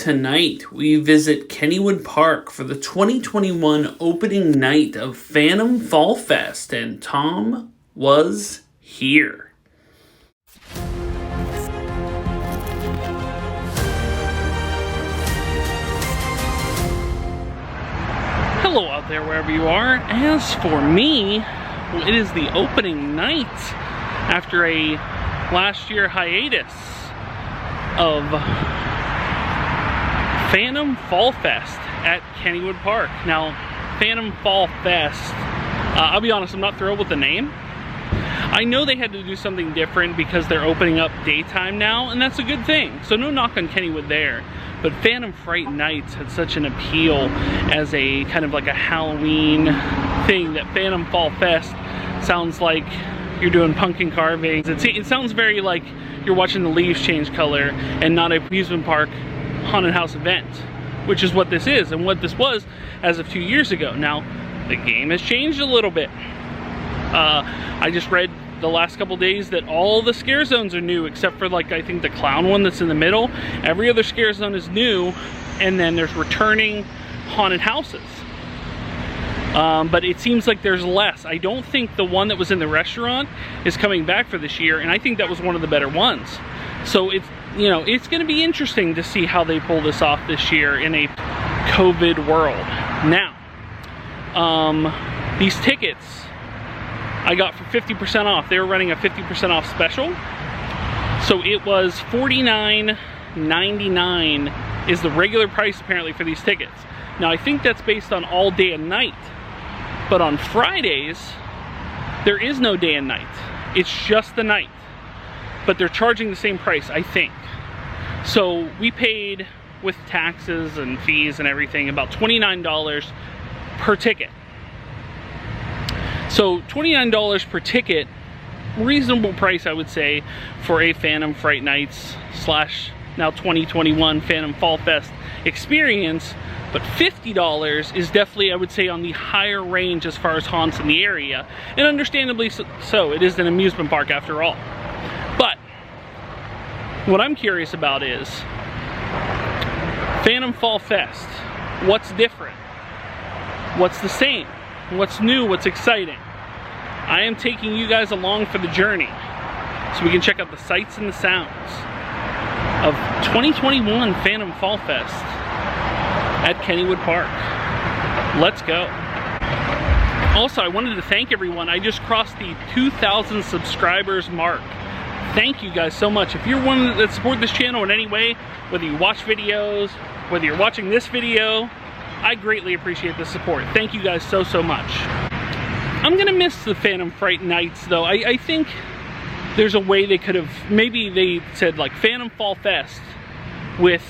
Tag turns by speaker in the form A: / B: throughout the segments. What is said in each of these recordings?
A: tonight we visit Kennywood Park for the 2021 opening night of Phantom Fall Fest, and Tom was here. Hello out there wherever you are. As for me, well, it is the opening night after a last year hiatus of Phantom Fall Fest at Kennywood Park. Now, Phantom Fall Fest, I'll be honest, I'm not thrilled with the name. I know they had to do something different because they're opening up daytime now, and that's a good thing. So no knock on Kennywood there. But Phantom Fright Nights had such an appeal as a kind of like a Halloween thing that Phantom Fall Fest sounds like you're doing pumpkin carvings. It sounds very like you're watching the leaves change color and not an amusement park haunted house event, which is what this is and what this was as of 2 years ago. Now, the game has changed a little bit. I just read the last couple days that all the scare zones are new except for, like, I think the clown one that's in the middle. Every other scare zone is new, and then there's returning haunted houses. But it seems like there's less. I don't think the one that was in the restaurant is coming back for this year, and I think that was one of the better ones. So it's, you know, it's going to be interesting to see how they pull this off this year in a COVID world. Now, these tickets I got for 50% off. They were running a 50% off special. So it was $49.99 is the regular price apparently for these tickets. Now I think that's based on all day and night. But on Fridays, there is no day and night. It's just the night. But they're charging the same price, I think. So we paid, with taxes and fees and everything, about $29 per ticket. So $29 per ticket, reasonable price I would say for a Phantom Fright Nights slash now 2021 Phantom Fall Fest experience. But $50 is definitely, I would say, on the higher range as far as haunts in the area. And understandably so, it is an amusement park after all. But what I'm curious about is Phantom Fall Fest. What's different? What's the same? What's new? What's exciting? I am taking you guys along for the journey so we can check out the sights and the sounds of 2021 Phantom Fall Fest at Kennywood Park. Let's go. Also, I wanted to thank everyone. I just crossed the 2,000 subscribers mark. Thank you guys so much. If you're one that support this channel in any way, whether you watch videos, whether you're watching this video, I greatly appreciate the support. Thank you guys so much. I'm gonna miss the Phantom Fright Nights though. I think there's a way they could have, maybe they said like Phantom Fall Fest with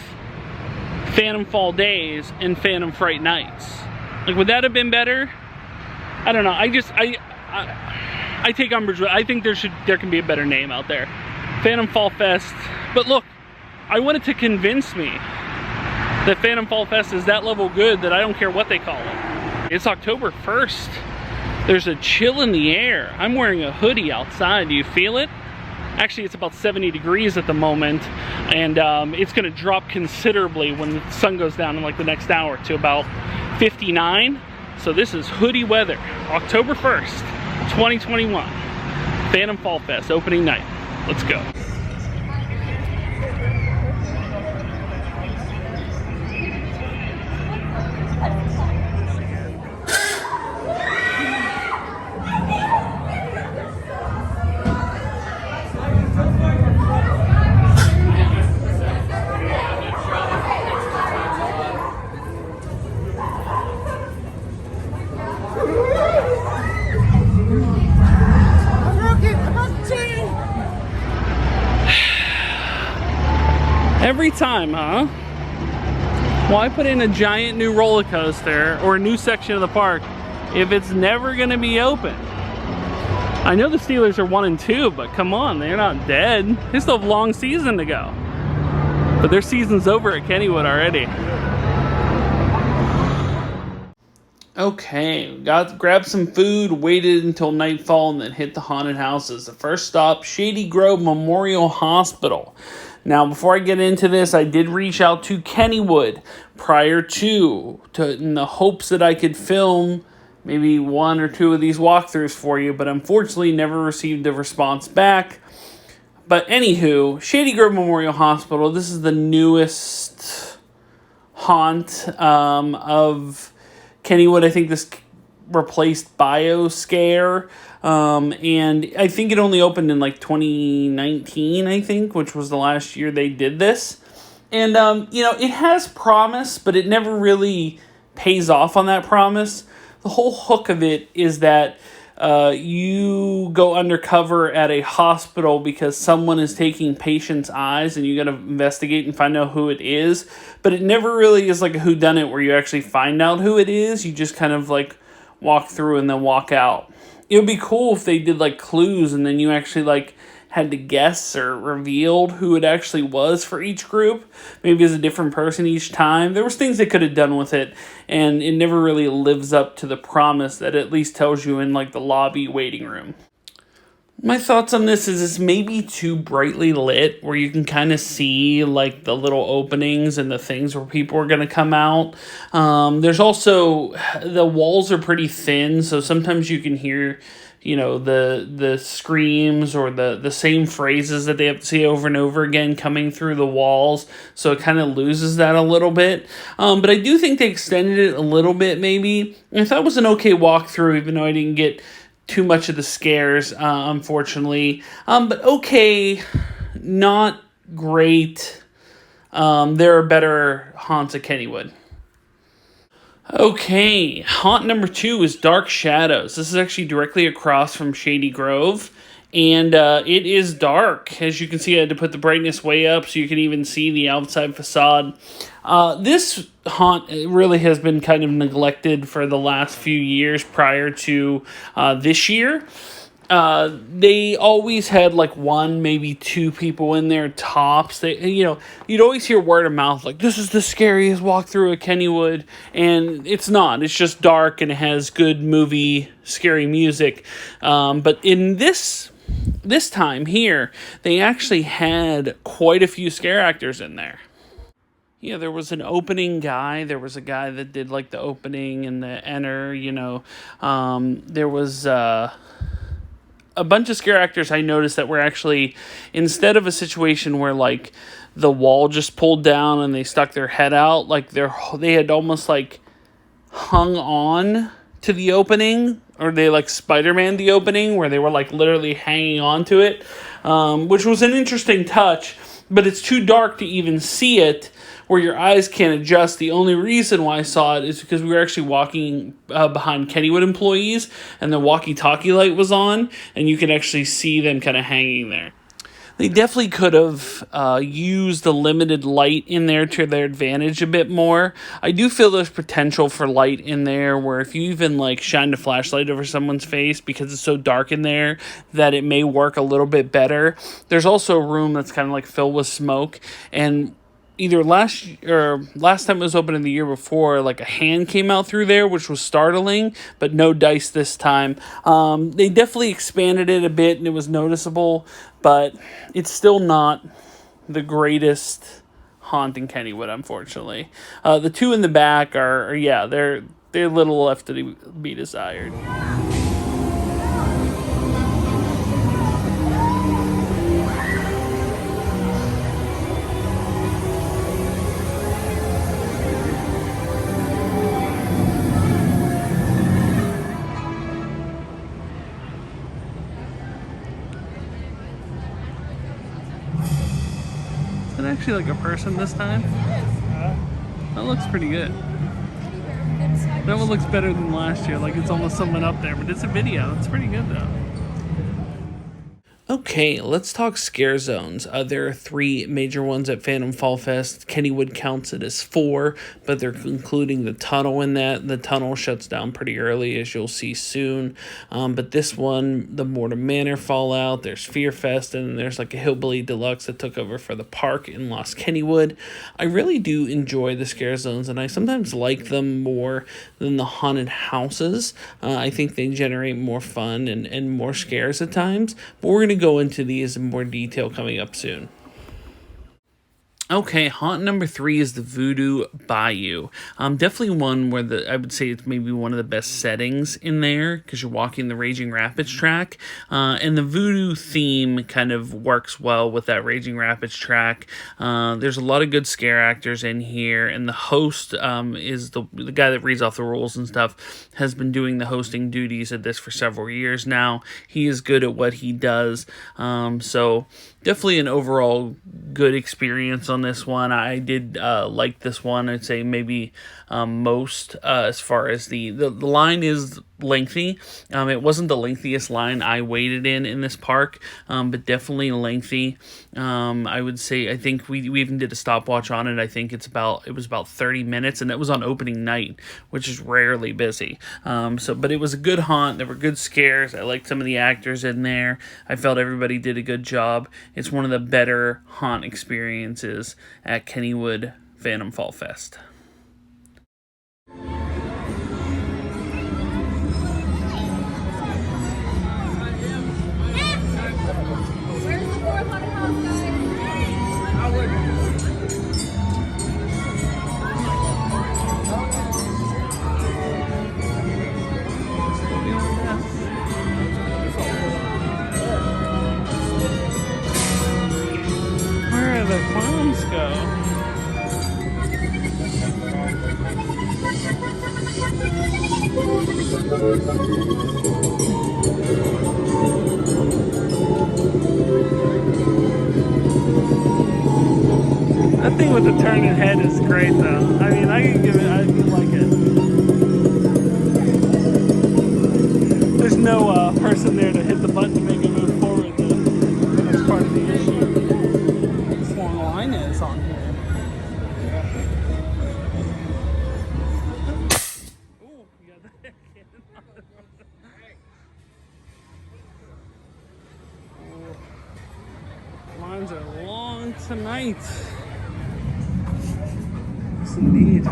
A: Phantom Fall Days and Phantom Fright Nights. Like, would that have been better? I don't know. I take umbrage with, I think there can be a better name out there. Phantom Fall Fest. But look, I wanted to convince me that Phantom Fall Fest is that level good that I don't care what they call it. It's October 1st. There's a chill in the air. I'm wearing a hoodie outside. Do you feel it? Actually, it's about 70 degrees at the moment, and it's gonna drop considerably when the sun goes down in like the next hour to about 59. So this is hoodie weather. October 1st, 2021. Phantom Fall Fest, opening night. Let's go. Every time, huh? Why put in a giant new roller coaster or a new section of the park if it's never gonna be open? I know the Steelers are 1-2, but come on, they're not dead. They still have a long season to go. But their season's over at Kennywood already. Okay, grabbed some food, waited until nightfall, and then hit the haunted houses. The first stop, Shady Grove Memorial Hospital. Now, before I get into this, I did reach out to Kennywood prior to in the hopes that I could film maybe one or two of these walkthroughs for you, but unfortunately never received a response back. But anywho, Shady Grove Memorial Hospital, this is the newest haunt of Kennywood. I think this replaced Bayou Scare, and I think it only opened in like 2019, I think, which was the last year they did this. And, it has promise, but it never really pays off on that promise. The whole hook of it is that you go undercover at a hospital because someone is taking patients' eyes, and you got to investigate and find out who it is. But it never really is like a whodunit where you actually find out who it is. You just kind of like walk through and then walk out. It would be cool if they did like clues and then you actually like had to guess or revealed who it actually was for each group. Maybe as a different person each time. There was things they could have done with it, and it never really lives up to the promise that it at least tells you in like the lobby waiting room. My thoughts on this is it's maybe too brightly lit where you can kind of see like the little openings and the things where people are going to come out. There's also, the walls are pretty thin, so sometimes you can hear the screams or the same phrases that they have to say over and over again coming through the walls, so it kind of loses that a little bit. But I do think they extended it a little bit, maybe. I thought it was an okay walkthrough, even though I didn't get too much of the scares, unfortunately. But okay, not great. There are better haunts at Kennywood. Okay, haunt number 2 is Dark Shadows. This is actually directly across from Shady Grove, and it is dark. As you can see, I had to put the brightness way up so you can even see the outside facade. This haunt really has been kind of neglected for the last few years prior to this year. They always had like one, maybe two people in there tops. You'd always hear word of mouth like, this is the scariest walkthrough at Kennywood, and it's not. It's just dark and it has good movie scary music. But in this time here, they actually had quite a few scare actors in there. Yeah, there was an opening guy. There was a guy that did like the opening and the enter, there was a bunch of scare actors I noticed that were actually, instead of a situation where like the wall just pulled down and they stuck their head out, like they had almost like hung on to the opening, or they like Spider-Man the opening where they were like literally hanging on to it, which was an interesting touch, but it's too dark to even see it where your eyes can't adjust. The only reason why I saw it is because we were actually walking behind Kennywood employees, and the walkie-talkie light was on, and you could actually see them kind of hanging there. They definitely could have used the limited light in there to their advantage a bit more. I do feel there's potential for light in there where if you even like shine a flashlight over someone's face because it's so dark in there that it may work a little bit better. There's also a room that's kind of like filled with smoke, and either last time it was open in the year before, like a hand came out through there, which was startling, but no dice this time. They definitely expanded it a bit and it was noticeable, but it's still not the greatest haunt in Kennywood, unfortunately. The two in the back they're a little left to be desired. Is it actually like a person this time? That looks pretty good. That one looks better than last year, like it's almost someone up there, but it's a video. It's pretty good though. Okay, let's talk scare zones. There are 3 major ones at Phantom Fall Fest. Kennywood counts it as 4, but they're including the tunnel in that. The tunnel shuts down pretty early, as you'll see soon. But this one, the Mortar Manor Fallout, there's Fear Fest, and there's like a Hillbilly Deluxe that took over for the park in Lost Kennywood. I really do enjoy the scare zones, and I sometimes like them more than the haunted houses. I think they generate more fun and more scares at times, but we're going to go into these in more detail coming up soon. Okay, haunt number 3 is the Voodoo Bayou. Definitely one where I would say it's maybe one of the best settings in there because you're walking the Raging Rapids track, and the Voodoo theme kind of works well with that Raging Rapids track. There's a lot of good scare actors in here, and the host is the guy that reads off the rules and stuff. Has been doing the hosting duties at this for several years now. He is good at what he does, so definitely an overall good experience on this one. I did like this one. I'd say maybe most as far as the line is lengthy. It wasn't the lengthiest line I waited in this park, but definitely lengthy. I would say I think we even did a stopwatch on it. I think it was about 30 minutes, and it was on opening night, which is rarely busy. But it was a good haunt. There were good scares. I liked some of the actors in there. I felt everybody did a good job. It's one of the better haunt experiences at Kennywood Phantom Fall Fest. Where the clowns go? That thing with the turning head is great, though. I mean, I do like it. There's no person there to hit the button to make it move forward, though. That's part of the issue. This long line is on here. Ooh, you got that again. Lines are long tonight. Yes, indeed.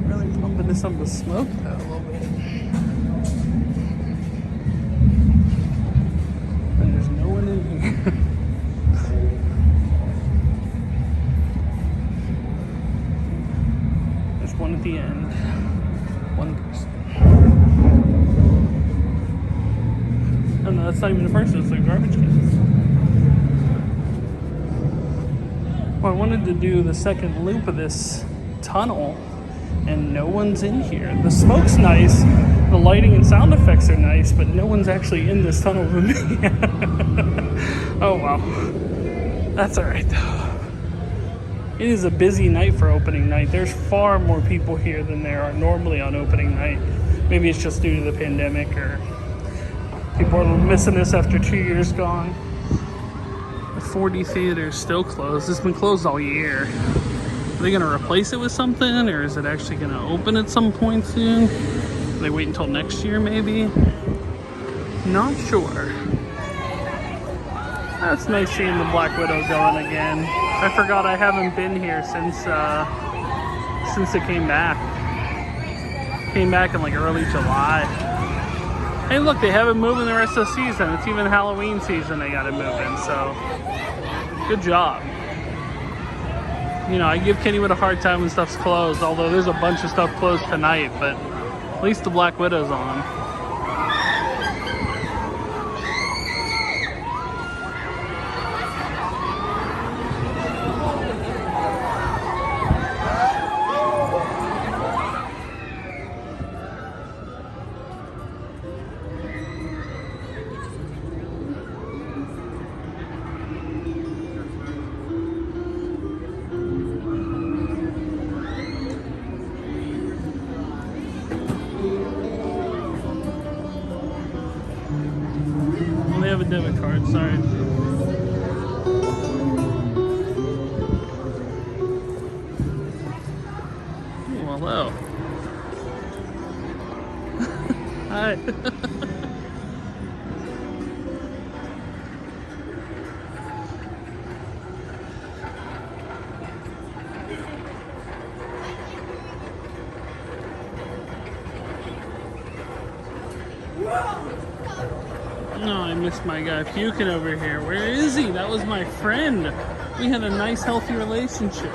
A: Really pumping this up with smoke though a little bit. And there's no one in here. There's one at the end. One person. Oh no, that's not even a person, it's a garbage can. Well, I wanted to do the second loop of this tunnel, and no one's in here. The smoke's nice, the lighting and sound effects are nice, but no one's actually in this tunnel with me. Oh well. That's alright though. It is a busy night for opening night. There's far more people here than there are normally on opening night. Maybe it's just due to the pandemic, or people are missing this after 2 years gone. The 4D theater is still closed. It's been closed all year. Are they going to replace it with something, or is it actually going to open at some point soon? Do they wait until next year, maybe? Not sure. That's nice seeing the Black Widow going again. I forgot I haven't been here since it came back. Came back in like early July. Hey look, they have it moving the rest of the season. It's even Halloween season they got it moving, so good job. You know, I give Kennywood a hard time when stuff's closed, although there's a bunch of stuff closed tonight, but at least the Black Widow's on. Only have a debit card, sorry. Oh, hello. Hi. No, I missed my guy puking over here. Where is he? That was my friend. We had a nice, healthy relationship.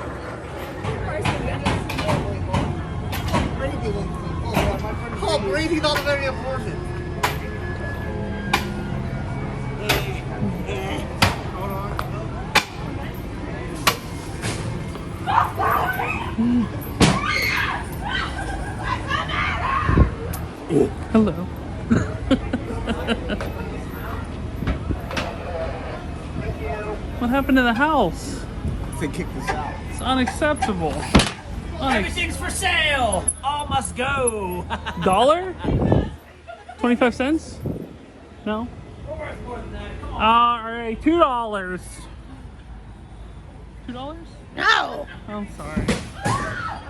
B: Oh, Brady's not very important.
A: Oh, hello. What happened to the house?
B: They kicked us out.
A: It's unacceptable.
C: Everything's for sale. All must go.
A: Dollar? 25 cents? No? Alright, $2. $2?
C: No.
A: I'm sorry.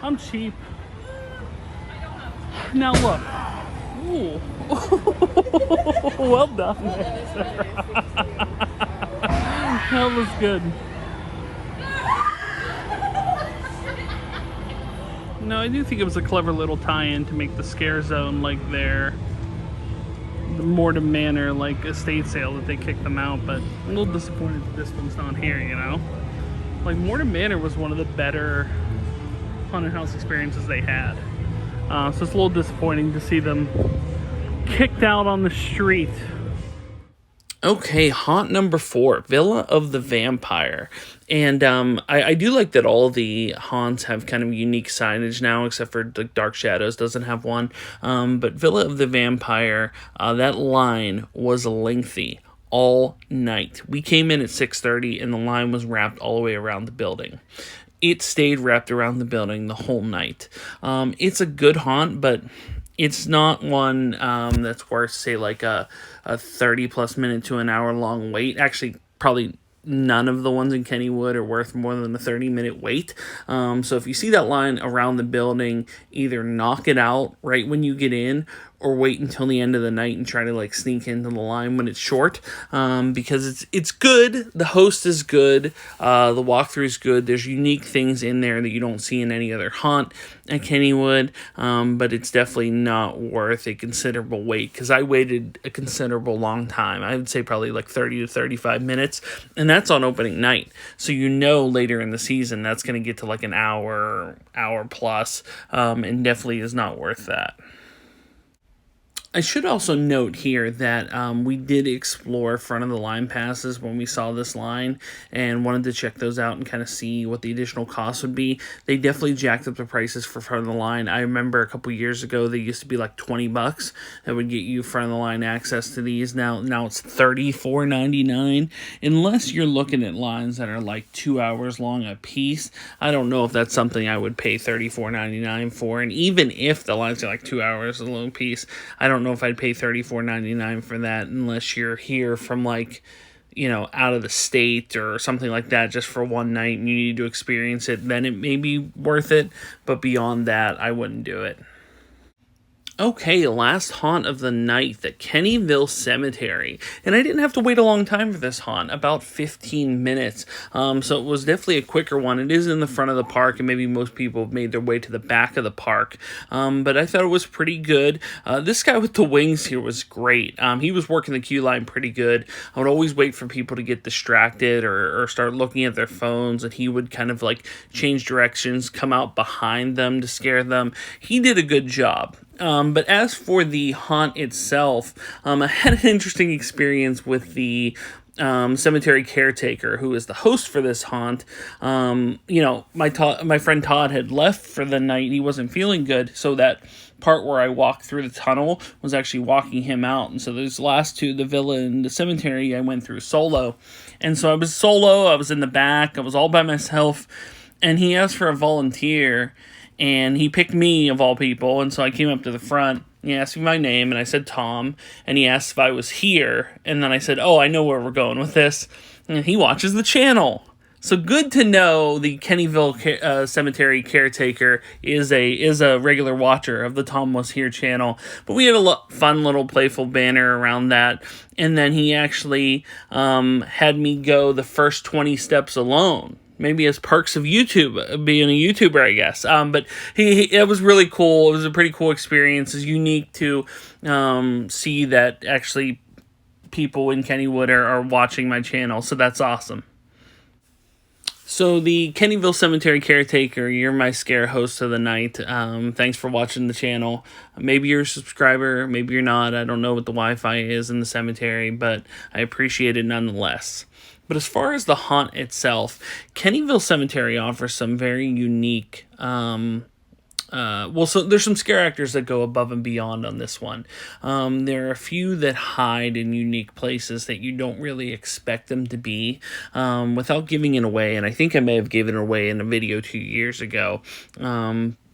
A: I'm cheap. Now look. Ooh. Well done. That was good. No, I do think it was a clever little tie-in to make the scare zone like the Mortem Manor like estate sale that they kicked them out, but I'm a little disappointed that this one's not here, you know? Like Mortem Manor was one of the better haunted house experiences they had. So it's a little disappointing to see them kicked out on the street. Okay, haunt number 4, Villa of the Vampire. And I do like that all the haunts have kind of unique signage now, except for the Dark Shadows doesn't have one. But Villa of the Vampire, that line was lengthy all night. We came in at 6:30 and the line was wrapped all the way around the building. It stayed wrapped around the building the whole night. It's a good haunt, but it's not one that's worth, say, like a 30-plus minute to an hour-long wait. Actually, probably none of the ones in Kennywood are worth more than a 30-minute wait. So if you see that line around the building, either knock it out right when you get in or wait until the end of the night and try to like sneak into the line when it's short, because it's good. The host is good. The walkthrough is good. There's unique things in there that you don't see in any other haunt at Kennywood, but it's definitely not worth a considerable wait, because I waited a considerable long time. I would say probably like 30 to 35 minutes, and that's on opening night. So you know later in the season that's going to get to like an hour plus, and definitely is not worth that. I should also note here that we did explore front of the line passes when we saw this line and wanted to check those out and kind of see what the additional cost would be. They definitely jacked up the prices for front of the line. I remember a couple years ago they used to be like $20 that would get you front of the line access to these. Now it's $34.99 unless you're looking at lines that are like 2 hours long a piece. I don't know if that's something I would pay $34.99 for, and even if the lines are like 2 hours a long piece, I don't know if I'd pay $34.99 for that unless you're here from like, you know, out of the state or something like that just for one night and you need to experience it. Then it may be worth it, but beyond that, I wouldn't do it. Okay, last haunt of the night, the Kennyville Cemetery. And I didn't have to wait a long time for this haunt, about 15 minutes. So it was definitely a quicker one. It is in the front of the park, and maybe most people have made their way to the back of the park. But I thought it was pretty good. This guy with the wings here was great. He was working the queue line pretty good. I would always wait for people to get distracted or start looking at their phones, and he would kind of like change directions, come out behind them to scare them. He did a good job. But as for the haunt itself, I had an interesting experience with the cemetery caretaker, who is the host for this haunt. You know, my friend Todd had left for the night. He wasn't feeling good, so that part where I walked through the tunnel was actually walking him out. And so those last two, the villa and the cemetery, I went through solo. And so I was solo, I was in the back, I was all by myself, and he asked for a volunteer. And he picked me, of all people, and so I came up to the front. He asked me my name, and I said Tom, and he asked if I was here, and then I said, oh, I know where we're going with this, and he watches the channel. So good to know the Kennyville Cemetery caretaker is a regular watcher of the Tomwashere channel. But we had a fun little playful banner around that, and then he actually had me go the first 20 steps alone. maybe as perks of YouTube, being a YouTuber, I guess. But it was really cool. It was a pretty cool experience. It's unique to see that actually people in Kennywood are watching my channel, so that's awesome. So the Kennyville Cemetery caretaker, you're my scare host of the night. Thanks for watching the channel. Maybe you're a subscriber, maybe you're not. I don't know what the Wi-Fi is in the cemetery, but I appreciate it nonetheless. But as far as the haunt itself, Kennyville Cemetery offers some very unique, so there's some scare actors that go above and beyond on this one. There are a few that hide in unique places that you don't really expect them to be, without giving it away, and I think I may have given it away in a video 2 years ago.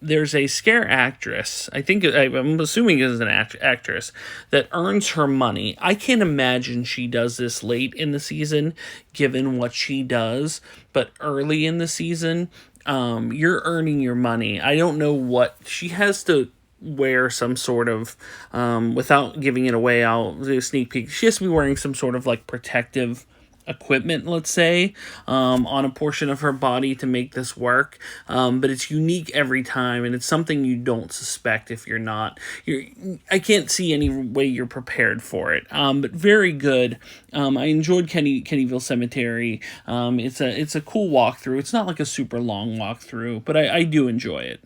A: There's a scare actress, I'm assuming it is an actress, that earns her money. I can't imagine she does this late in the season, given what she does, but early in the season, you're earning your money. I don't know what, she has to wear some sort of, without giving it away, I'll do a sneak peek, she has to be wearing some sort of like protective equipment, let's say, on a portion of her body to make this work, but it's unique every time, and it's something you don't suspect if you're not. I can't see any way you're prepared for it, but very good. I enjoyed Kennyville Cemetery. It's a cool walkthrough. It's not like a super long walkthrough, but I do enjoy it.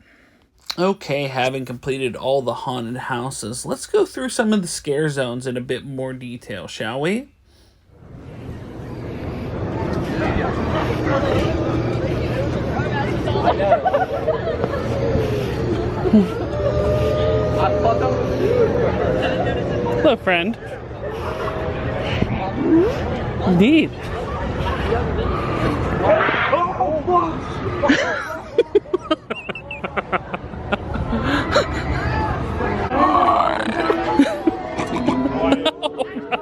A: Okay, having completed all the haunted houses, let's go through some of the scare zones in a bit more detail, shall we? Hello, friend. Indeed.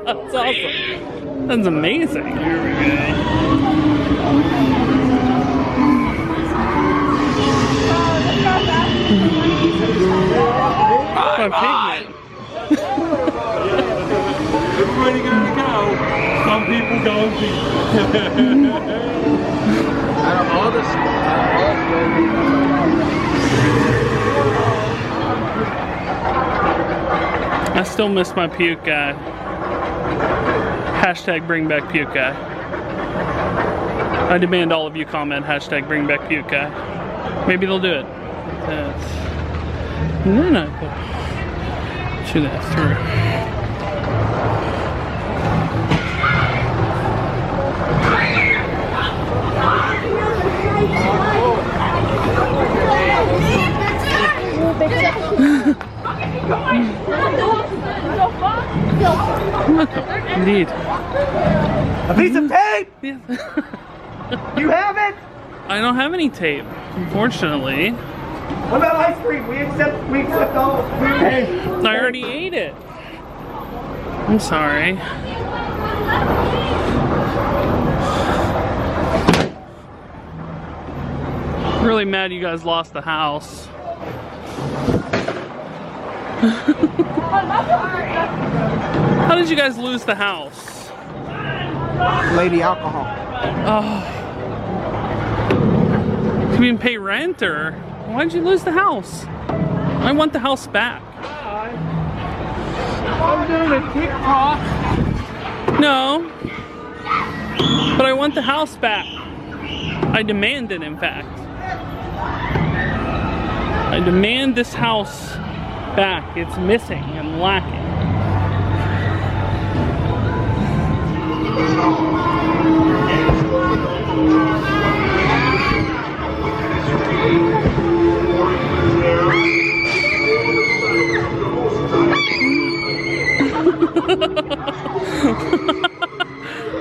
A: That's awesome. That's amazing. Here we go. My pigment.
D: Everybody gotta go. Some people don't be. Out of all this,
A: I still miss my puke guy. Hashtag bring back puke guy. I demand all of you comment hashtag bring back puke guy. Maybe they'll do it. And then I put that through. Indeed.
B: A piece of tape?
A: Yeah.
B: You have it?
A: I don't have any tape, unfortunately.
B: What about ice cream? We accept all food. Hey.
A: I already ate it. I'm sorry. Really mad you guys lost the house. How did you guys lose the house?
B: Lady alcohol.
A: Oh. You didn't pay rent, or why did you lose the house? I want the house back.
B: I'm doing a TikTok.
A: No. But I want the house back. I demand it, in fact. I demand this house back. It's missing and lacking.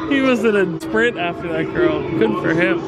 A: He was in a sprint after that girl. Good for him.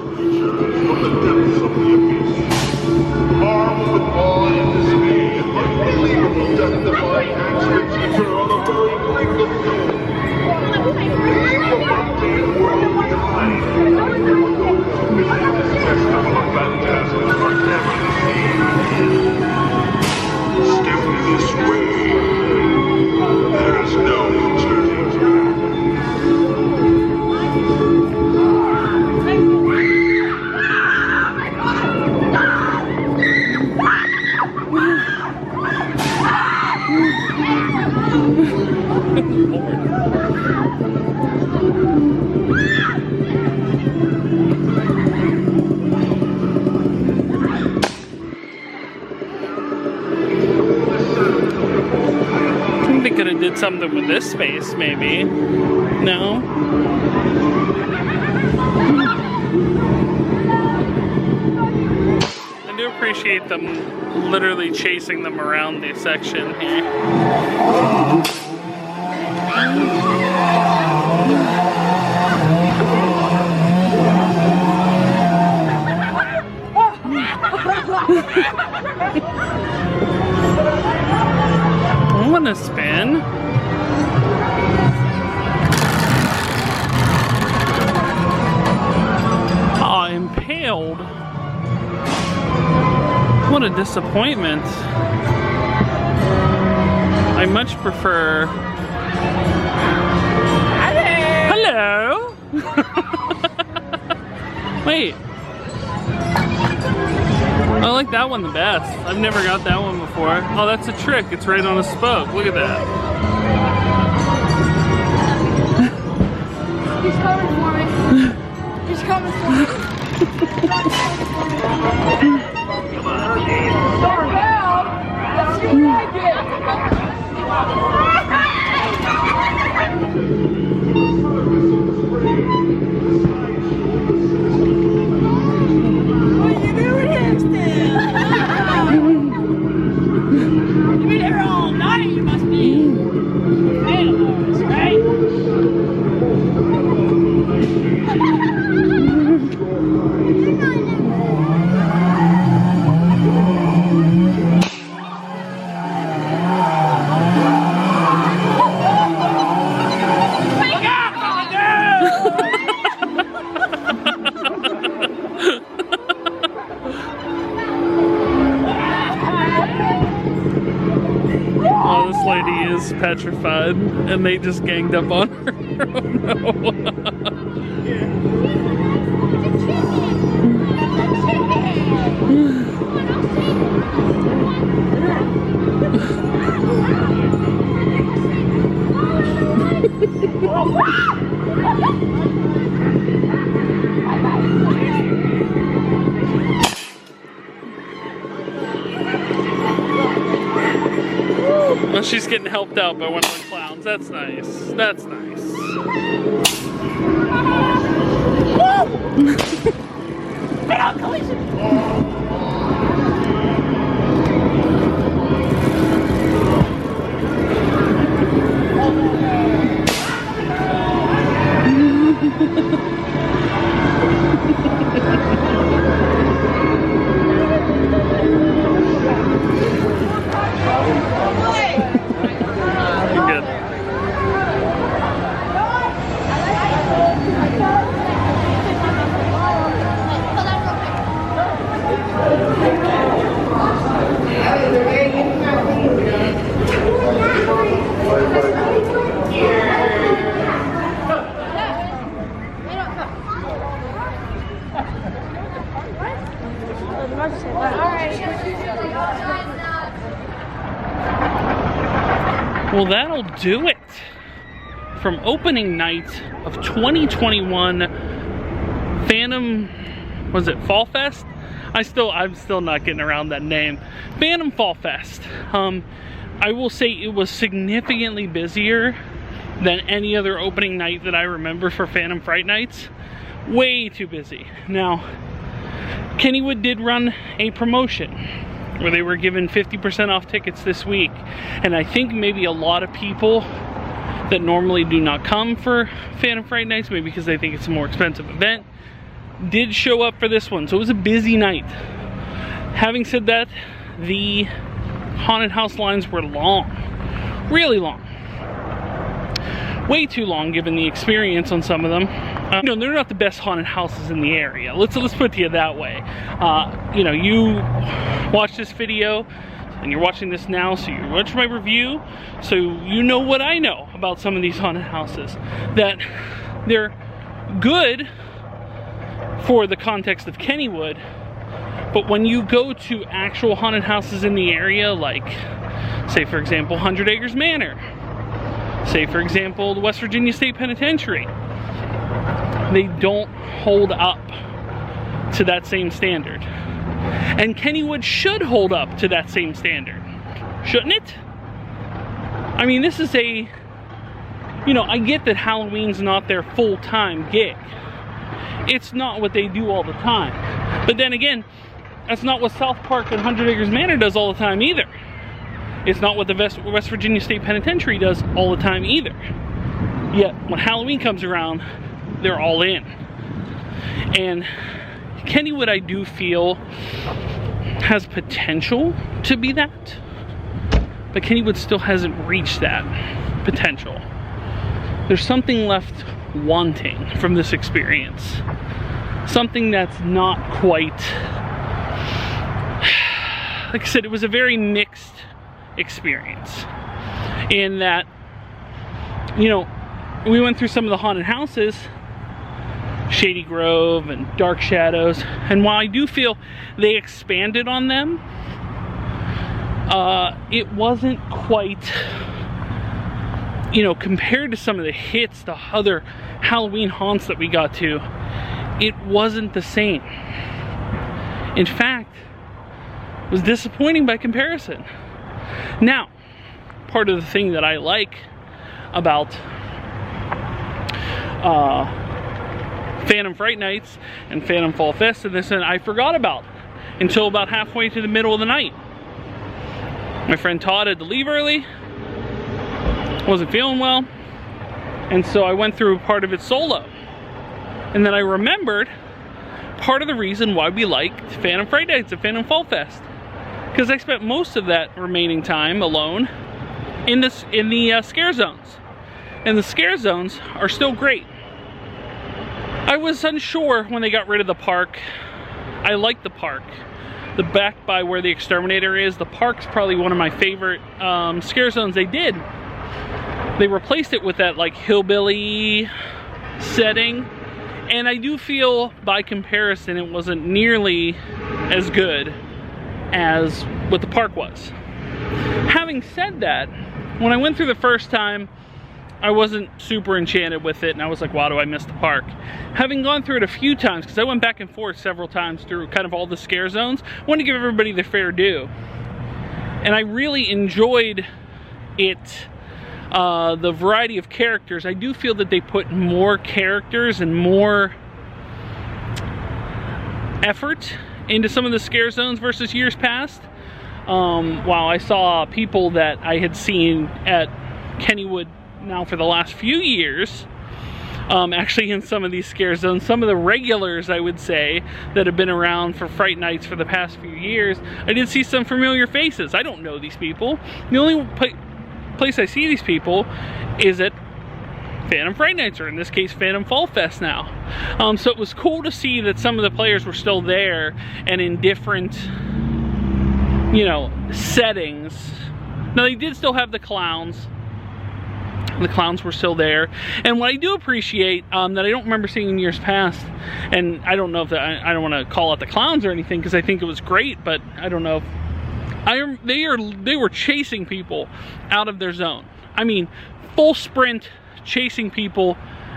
A: did something with this space, maybe. No? I do appreciate them literally chasing them around this section here. I want to spin. Oh, impaled. What a disappointment. I much prefer... Hello! Wait. I like that one the best. I've never got that one before. Oh, that's a trick. It's right on a spoke. Look at that.
E: He's coming for me. He's coming for me. Come on, Shady. Let's see what I get. What are you doing here still? You've been here all night. You must be animals, right?
A: Oh, this lady is petrified, and they just ganged up on her. Oh no. Well, she's getting helped out by one of the clowns. That's nice. That's nice. Well, that'll do it from opening night of 2021 Phantom, was it Fall Fest? I'm still not getting around that name. Phantom Fall Fest. I will say it was significantly busier than any other opening night that I remember for Phantom Fright Nights. Way too busy. Now, Kennywood did run a promotion where they were giving 50% off tickets this week. And I think maybe a lot of people that normally do not come for Phantom Fright Nights, maybe because they think it's a more expensive event, did show up for this one. So it was a busy night. Having said that, the haunted house lines were long. Really long. Way too long given the experience on some of them. You know, they're not the best haunted houses in the area. Let's put it to you that way. You know, you watch this video and you're watching this now, so you watch my review, so you know what I know about some of these haunted houses. That they're good for the context of Kennywood, but when you go to actual haunted houses in the area, like, say for example, 100 Acres Manor, say for example, the West Virginia State Penitentiary, they don't hold up to that same standard. And Kennywood should hold up to that same standard, shouldn't it? I mean, this is a, you know, I get that Halloween's not their full-time gig. It's not what they do all the time. But then again, that's not what South Park and 100 Acres Manor does all the time either. It's not what the West Virginia State Penitentiary does all the time either. Yet, when Halloween comes around, they're all in. And Kennywood, I do feel, has potential to be that. But Kennywood still hasn't reached that potential. There's something left wanting from this experience. Something that's not quite... Like I said, it was a very mixed experience. In that, you know, we went through some of the haunted houses, Shady Grove and Dark Shadows, and while I do feel they expanded on them, it wasn't quite, you know, compared to some of the hits, the other Halloween haunts that we got to, it wasn't the same. In fact, it was disappointing by comparison. Now, part of the thing that I like about Phantom Fright Nights and Phantom Fall Fest and this, and I forgot about until about halfway to the middle of the night. My friend Todd had to leave early, wasn't feeling well, and so I went through part of it solo. And then I remembered part of the reason why we liked Phantom Fright Nights and Phantom Fall Fest, because I spent most of that remaining time alone in the scare zones, and the scare zones are still great. I was unsure when they got rid of the park. I like the park. The back by where the exterminator is, the park's probably one of my favorite scare zones they did. They replaced it with that like hillbilly setting, and I do feel by comparison it wasn't nearly as good as what the park was. Having said that, when I went through the first time, I wasn't super enchanted with it, and I was like, wow, do I miss the park? Having gone through it a few times, because I went back and forth several times through kind of all the scare zones, I wanted to give everybody their fair due. And I really enjoyed it, the variety of characters. I do feel that they put more characters and more effort into some of the scare zones versus years past. While I saw people that I had seen at Kennywood now for the last few years, actually in some of these scare zones, some of the regulars, I would say, that have been around for Fright Nights for the past few years, I did see some familiar faces. I don't know these people. The only place I see these people is at Phantom Fright Nights, or in this case Phantom Fall Fest now. So it was cool to see that some of the players were still there and in different, you know, settings. Now they did still have the clowns. The clowns were still there, and what I do appreciate that I don't remember seeing in years past, and I don't know if that, I don't want to call out the clowns or anything because I think it was great, but I don't know if they were chasing people out of their zone. I mean, full sprint chasing people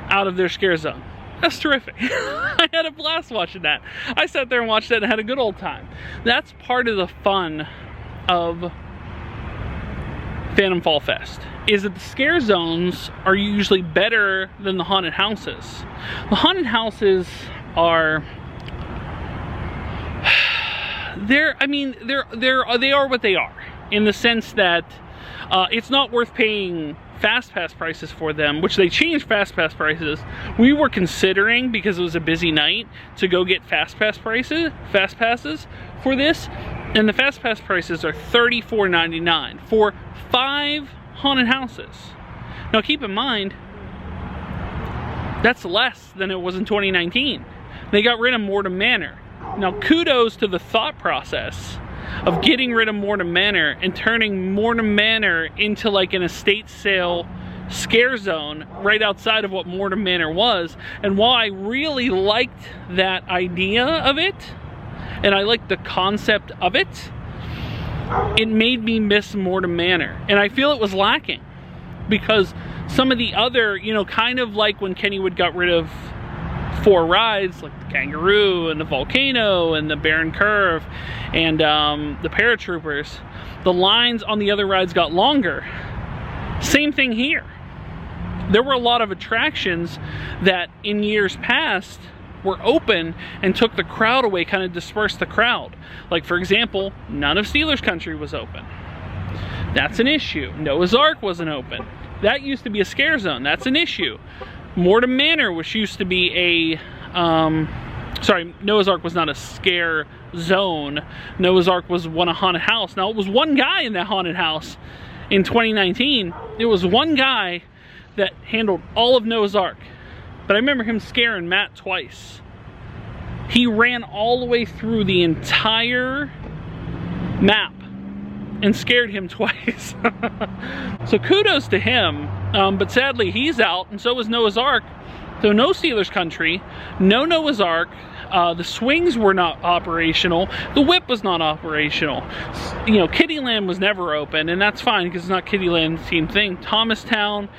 A: out of their scare zone. That's terrific. I had a blast watching that. I sat there and watched that and had a good old time. That's part of the fun of Phantom Fall Fest, is that the scare zones are usually better than the haunted houses. The haunted houses are, they are what they are, in the sense that it's not worth paying fast pass prices for them, which they changed fast pass prices. We were considering, because it was a busy night, to go get fast passes for this, and the fast pass prices are $34.99 for 5 haunted houses. Now keep in mind, that's less than it was in 2019. They got rid of Mortem Manor. Now kudos to the thought process of getting rid of Mortem Manor and turning Mortem Manor into like an estate sale scare zone right outside of what Mortem Manor was. And while I really liked that idea of it, and I liked the concept of it, it made me miss Mortem Manor. And I feel it was lacking, because some of the other, you know, kind of like when Kennywood got rid of 4 rides, like the Kangaroo and the Volcano and the Barren Curve and the Paratroopers, the lines on the other rides got longer. Same thing here. There were a lot of attractions that in years past were open and took the crowd away, kind of dispersed the crowd. Like, for example, none of Steelers Country was open. That's an issue. Noah's Ark wasn't open. That used to be a scare zone. That's an issue. Mortem Manor, which used to be a, sorry, Noah's Ark was not a scare zone. Noah's Ark was a haunted house. Now, it was one guy in that haunted house in 2019. It was one guy that handled all of Noah's Ark. But I remember him scaring Matt twice. He ran all the way through the entire map and scared him twice. So kudos to him, but sadly he's out, and so was Noah's Ark. So no Steelers Country, no Noah's Ark. The swings were not operational. The whip was not operational. You know, Kittyland was never open, and that's fine because it's not Kittyland's themed thing. Thomastown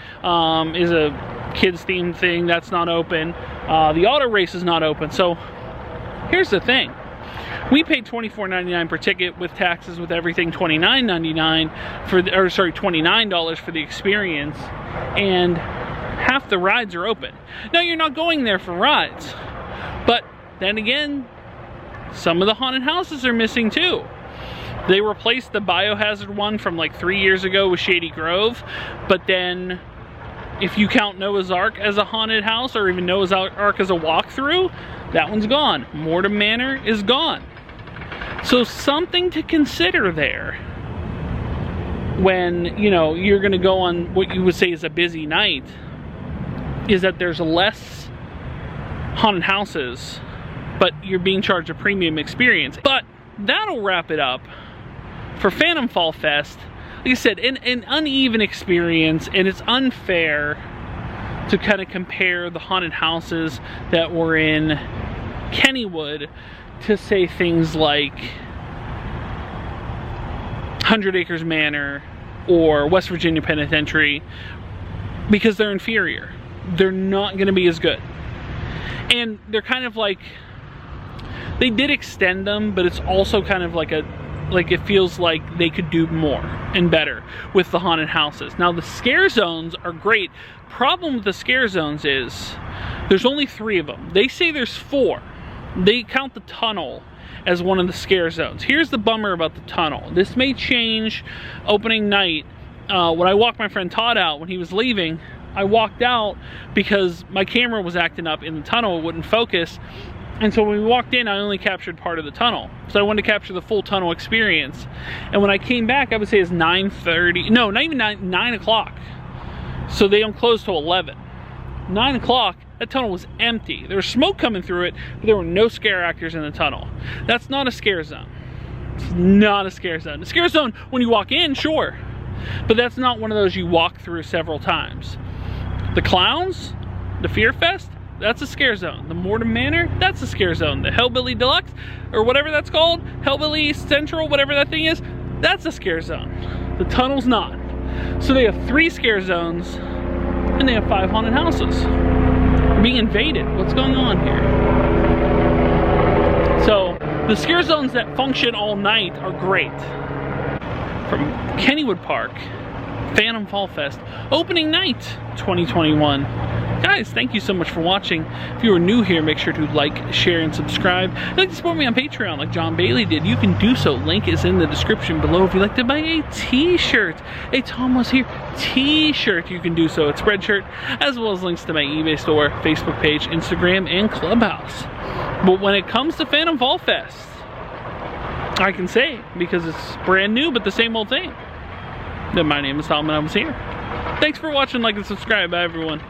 A: is a kids themed thing. That's not open. The auto race is not open. So here's the thing. We paid $24.99 per ticket with taxes, with everything $29.99 for the, or sorry, $29 for the experience, and half the rides are open. Now, you're not going there for rides, but then again, some of the haunted houses are missing too. They replaced the Biohazard one from like 3 years ago with Shady Grove, but then if you count Noah's Ark as a haunted house, or even Noah's Ark as a walkthrough, that one's gone. Mortem Manor is gone. So something to consider there when, you know, you're gonna go on what you would say is a busy night, is that there's less haunted houses, but you're being charged a premium experience. But that'll wrap it up for Phantom Fall Fest. Like I said, an uneven experience, and it's unfair to kind of compare the haunted houses that were in Kennywood to say things like 100 Acres Manor or West Virginia Penitentiary, because they're inferior. They're not going to be as good. And they're kind of like, they did extend them, but it's also kind of like it feels like they could do more and better with the haunted houses. Now, the scare zones are great. Problem with the scare zones is there's only 3 of them. They say there's 4. They count the tunnel as one of the scare zones. Here's the bummer about the tunnel. This may change opening night. When I walked my friend Todd out when he was leaving, I walked out because my camera was acting up in the tunnel. It wouldn't focus. And so when we walked in, I only captured part of the tunnel. So I wanted to capture the full tunnel experience. And when I came back, I would say it's 9:30. No, not even 9 o'clock. So they don't close till 11. 9 o'clock, that tunnel was empty. There was smoke coming through it, but there were no scare actors in the tunnel. That's not a scare zone. It's not a scare zone. A scare zone, when you walk in, sure. But that's not one of those you walk through several times. The Clowns, the Fear Fest, that's a scare zone. The Mortem Manor, that's a scare zone. The Hellbilly Deluxe, or whatever that's called, Hellbilly Central, whatever that thing is, that's a scare zone. The tunnel's not. So they have 3 scare zones, and they have 5 haunted houses. We're being invaded. What's going on here? So the scare zones that function all night are great. From Kennywood Park, Phantom Fall Fest, opening night 2021. Guys, thank you so much for watching. If you are new here, make sure to like, share, and subscribe. If you'd like to support me on Patreon like John Bailey did, you can do so. Link is in the description below. If you'd like to buy a t-shirt, a Tomwashere t-shirt, you can do so. It's Spreadshirt, as well as links to my eBay store, Facebook page, Instagram, and Clubhouse. But when it comes to Phantom Fall Fest, I can say, because it's brand new but the same old thing, that my name is Tom and I was here. Thanks for watching, like, and subscribe. Bye, everyone.